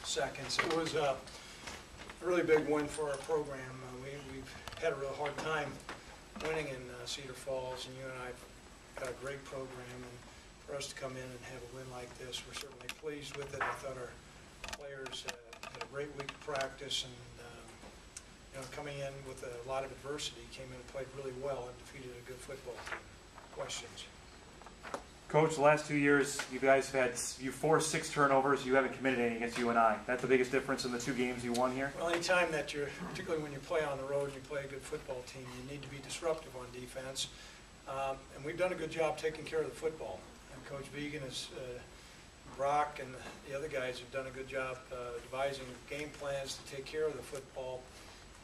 seconds. It was a really big win for our program. We've had a real hard time winning in Cedar Falls, and you and I have got a great program, and for us to come in and have a win like this, we're certainly pleased with it. I thought our players had a great week of practice, and coming in with a lot of adversity, came in and played really well and defeated a good football team. Questions? Coach, the last 2 years, you guys have had, you forced 6 turnovers. You haven't committed any against UNI. That's the biggest difference in the 2 games you won here? Well, anytime that particularly when you play on the road and you play a good football team, you need to be disruptive on defense. And we've done a good job taking care of the football. And Coach Vegan Brock and the other guys have done a good job devising game plans to take care of the football.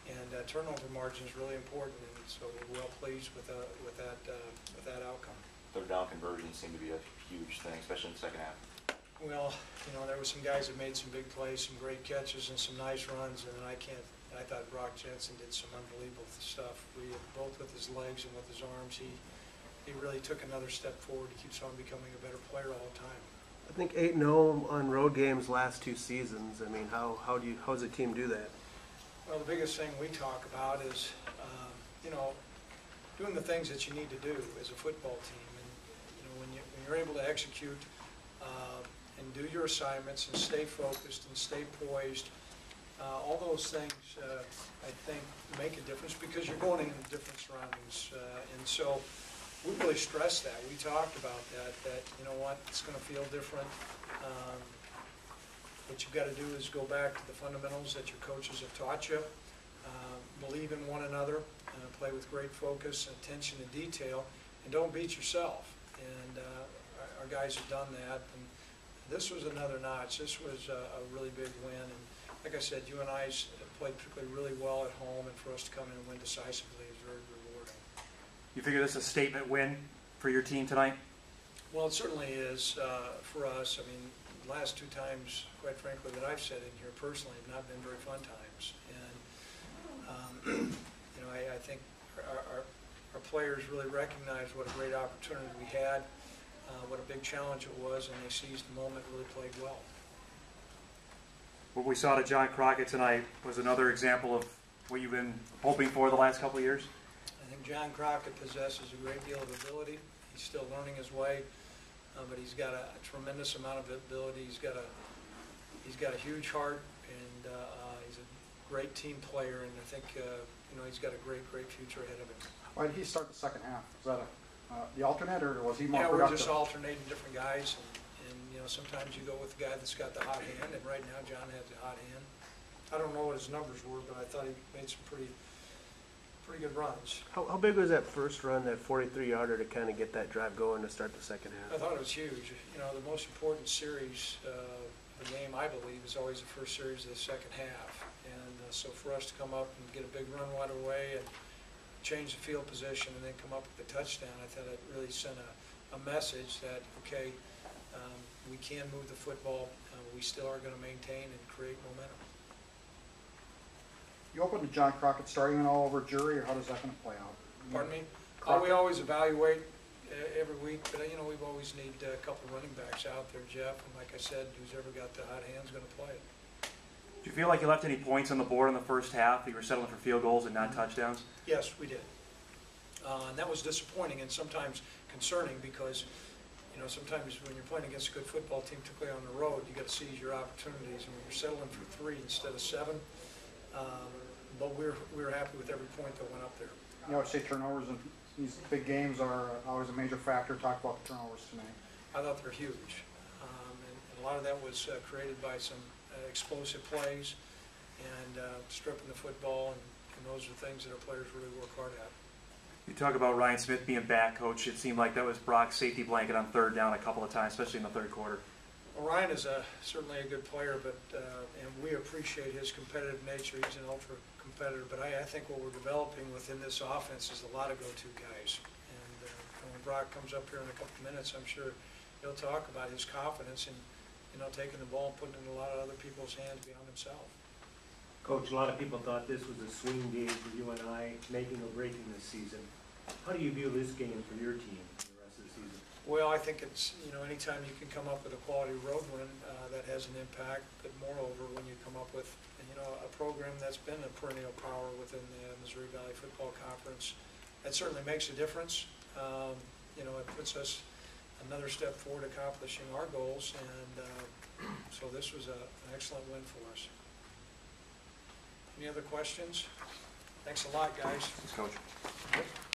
And turnover margin is really important, and so we're well pleased with that outcome. Third down conversions seem to be a huge thing, especially in the second half. Well, there were some guys that made some big plays, some great catches, and some nice runs. And I thought Brock Jensen did some unbelievable stuff. Both with his legs and with his arms, he really took another step forward. He keeps on becoming a better player all the time. I think 8-0 on road games last 2 seasons. I mean, how does the team do that? Well, the biggest thing we talk about is, doing the things that you need to do as a football team. And, when you're able to execute and do your assignments and stay focused and stay poised, all those things, I think, make a difference because you're going into different surroundings. And so we really stress that. We talked about that you know what, it's going to feel different. What you've got to do is go back to the fundamentals that your coaches have taught you, believe in one another, play with great focus, attention to detail, and don't beat yourself. And our guys have done that. And this was another notch. This was a really big win. And like I said, you and I played particularly really well at home, and for us to come in and win decisively is very rewarding. You figure this is a statement win for your team tonight? Well, it certainly is for us. I mean, the last 2 times, quite frankly, that I've sat in here personally have not been very fun times. And, I think our players really recognized what a great opportunity we had, what a big challenge it was, and they seized the moment, really played well. What we saw to John Crockett tonight was another example of what you've been hoping for the last couple of years? I think John Crockett possesses a great deal of ability. He's still learning his way, but he's got a tremendous amount of ability. He's got a huge heart, and he's a great team player, and I think he's got a great future ahead of him. Why did he start the second half? Was that the alternate, or was he more productive? productive? We're just alternating different guys, and sometimes you go with the guy that's got the hot hand, and right now John has the hot hand. I don't know what his numbers were, but I thought he made some pretty good runs. How big was that first run, that 43-yarder, to kind of get that drive going to start the second half? I thought it was huge. The most important series of the game, I believe, is always the first series of the second half. And so for us to come up and get a big run right away and change the field position and then come up with a touchdown, I thought it really sent a message that, okay, we can move the football. We still are going to maintain and create momentum. You open the John Crockett starting all over jury, or how does that going to play out? Pardon me? We always evaluate every week, but we've always need a couple of running backs out there, Jeff. And like I said, who's ever got the hot hand's going to play it. Do you feel like you left any points on the board in the first half? You were settling for field goals and not touchdowns? Yes, we did. And that was disappointing and sometimes concerning because, sometimes when you're playing against a good football team, particularly on the road, you got to seize your opportunities. And we were settling for 3 instead of 7. But we were happy with every point that went up there. You always say turnovers in these big games are always a major factor. Talk about the turnovers tonight. I thought they're huge. And a lot of that was created by some explosive plays and stripping the football, and those are things that our players really work hard at. You talk about Ryan Smith being back, Coach. It seemed like that was Brock's safety blanket on third down a couple of times, especially in the third quarter. Well, Ryan is certainly a good player, but and we appreciate his competitive nature. He's an ultra competitor, but I think what we're developing within this offense is a lot of go-to guys. And when Brock comes up here in a couple of minutes, I'm sure he'll talk about his confidence in taking the ball and putting it in a lot of other people's hands beyond himself. Coach, a lot of people thought this was a swing game for you and I, making or breaking this season. How do you view this game for your team for the rest of the season? Well, I think it's, anytime you can come up with a quality road win, that has an impact, but moreover, when you come up with, a program that's been a perennial power within the Missouri Valley Football Conference, that certainly makes a difference. It puts us another step forward accomplishing our goals, and so this was an excellent win for us. Any other questions? Thanks a lot, guys. Thanks, Coach.